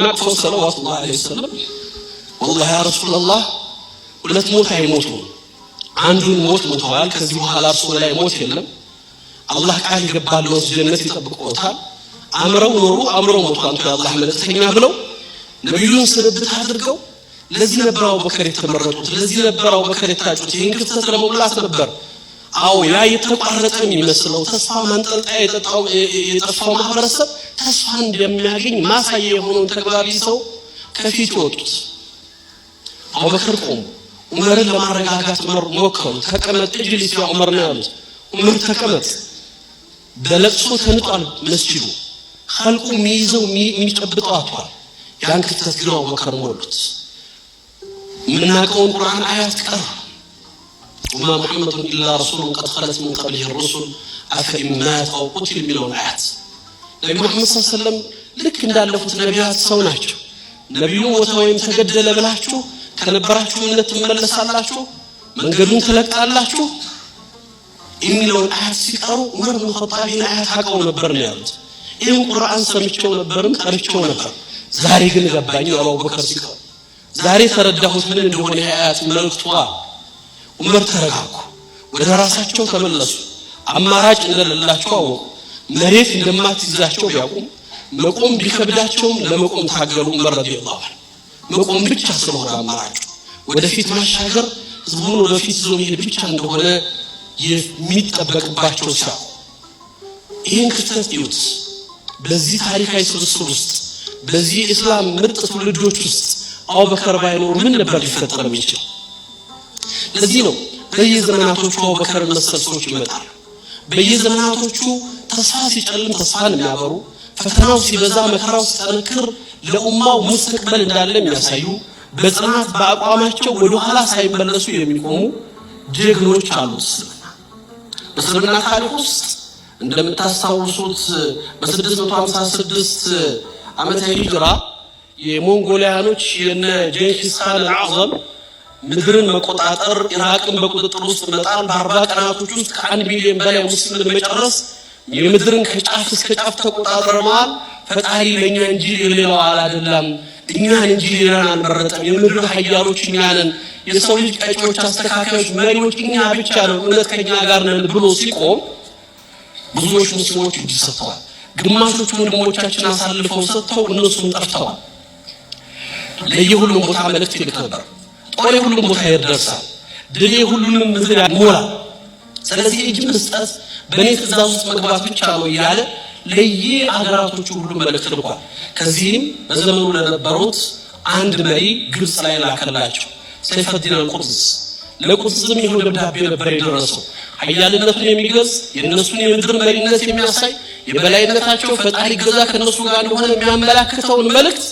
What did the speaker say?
نقفوا صلوات الله عليه وسلم والله يا رسول الله ሁለት ሞት አይሞቱ አንዱን ሞት ሞተዋል ከዚህ በኋላ እርሱ ላይ ሞት የለም አላህ ቃል ይገባለው ጀነት ይጠብቆታል አምረው ኖሩ አምረው ሞቱ አንተ አላህ መልእክተኛ ብለው ነብዩን ስርብት አድርገው ለዚህ ነበር አቡበከር የተመረጡት ለዚህ ነበር አቡበከር የታጩት ይሄን ክፍተት ለመሙላት ነበር አው ያ የተቋረጠ የሚመስለው ተስፋ ማንጠልጣይ የጠፋው ማህበረሰብ ተስፋ እንደሚያገኝ ማሳየ የሆነውን ተግባር ይዘው ከፊት ወጡት አቡበከር ቆሙ ዑመርን ለማረጋጋት ሞከሩ ተቀመጥ እጅሊስ ያ ዑመር ነው ያሉት ዑመር ተቀመጥ በለቅሶ ተንጧል መስጂዱ خلቁ ሚይዘው የሚጨብጠው አጥቷል ያን ክፍተት ግን አቡበከር ሞሉት ምናቀውን ቁርአን አያት ቀር وما محمد الا رسول قد خلت من قبله الرسل افإن مات او قتل ሚለውን አያት ነብዩ መሐመድ ሰለላሁ ዐለይሂ ወሰለም ልክ እንዳለፉት ነቢያት ሰው ናቸው ነብዩ ሞተ ወይም ተገደለ ብላችሁ ከነበራችሁ እምነት ተመለሳላችሁ መንገዱን ተለቃላችሁ የሚለውን አያት ሲቀሩ ዑመር ኢብኑ ኸጣብ ይህን አያት አቀው ነበር ነው ያሉት ይህን ቁርአን ሰምቼው ነበርም ቀርቼው ነበር ዛሬ ግን ገባኝ አቡበከር ሲቀሩ ዛሬ ተረዳሁት ምን እንደሆነ አያት መልእክቷ ዑመር ተረጋጉ ወደ ራሳቸው ተመለሱ አማራጭ እንደሌላቸው አወቁ መሬት እንደማትይዛቸው ቢያቁም መቆም ቢከብዳቸው ለመቆም ታገሉ ዑመር ረዲየላሁ ዐንሁ መቆም ብቻ ስለሆነ አማራጭ ወደፊት ማሻገር ህዝቡን ወደፊት ይዞ መሄድ ብቻ እንደሆነ የሚጠበቅባቸው ሲያው ይህን ክፍተት ይውት በዚህ ታሪካዊ ስብስብ ውስጥ በዚህ እስላም ምርጥ ትውልዶች ውስጥ አቡበከር ባይኖር ምን ነበር ሊፈጠር የሚችለው ለዚህ ነው በየዘመናቶቹ አቡበከር መሰል ሰዎች ይመጣሉ በየዘመናቶቹ ተስፋ ሲጨልም ተስፋን የሚያበሩ ፈተናው ሲበዛ መከራው ሲጠነክር ለኡማው ሙስተቅበል እንዳለ የሚያሳዩ በጽናት በአቋማቸው ወደ ኋላ ሳይመለሱ የሚቆሙ ጀግኖች አሉት በእስልምና ታሪክ ውስጥ እንደምታስታውሱት በ656 ዓመተ ሂጅራ የሞንጎሊያኖች የነ ጀንኪስ ኻን አልአዕዘም ምድርን መቆጣጠር ኢራቅን በቁጥጥር ውስጥ መጣል በ40 ቀናቶች ውስጥ ከ1 ሚሊዮን በላይ ሙስሊምን መጨረስ የምድርን ከጫፍ እስከ ጫፍ ተቆጣጥረዋል ፈጣሪ ለኛ እንጂ ለሌላው አይደለም እኛን እንጂ ሌላን አልመረጠም የምድር ኃያሎች እኛንን የሰው ልጅ ቀጮች አስተካካዮች መሪዎች እኛ ብቻ ነው እውነት ከኛ ጋር ነን ብሎ ሲቆም ብዙዎች ሙስሊሞች ይሰጣሉ ግማሾቹ ወንድሞቻችን አሳልፈው ሰጥተው እነሱም ጠፍተዋል ለየሁሉም ቦታ መልእክት ይልካል ጦር ሁሉም ቦታ ይደርሳል ድል ሁሉንም ምድር ያሞላል ስለዚህ እጅ መስጠት በኔ ትእዛዝ ውስጥ መግባት ብቻ ነው ያለ ለየአገራቶቹ ሁሉ መልእክት ልኳል ከዚህም በዘመኑ ለነበሩት አንድ መሪ ግብጽ ላይ ላከላቸው ሰይፈዲን አልቁርስ ለቁርስም ይሁን ደብዳቤ ነበር የደረሰው ኃያልነቱን የሚገልጽ የነሱን የምድር መሪነት የሚያሳይ የበላይነታቸው ፈጣሪ ገዛ ከነሱ ጋር እንደሆነ የሚያመላክተውን መልእክት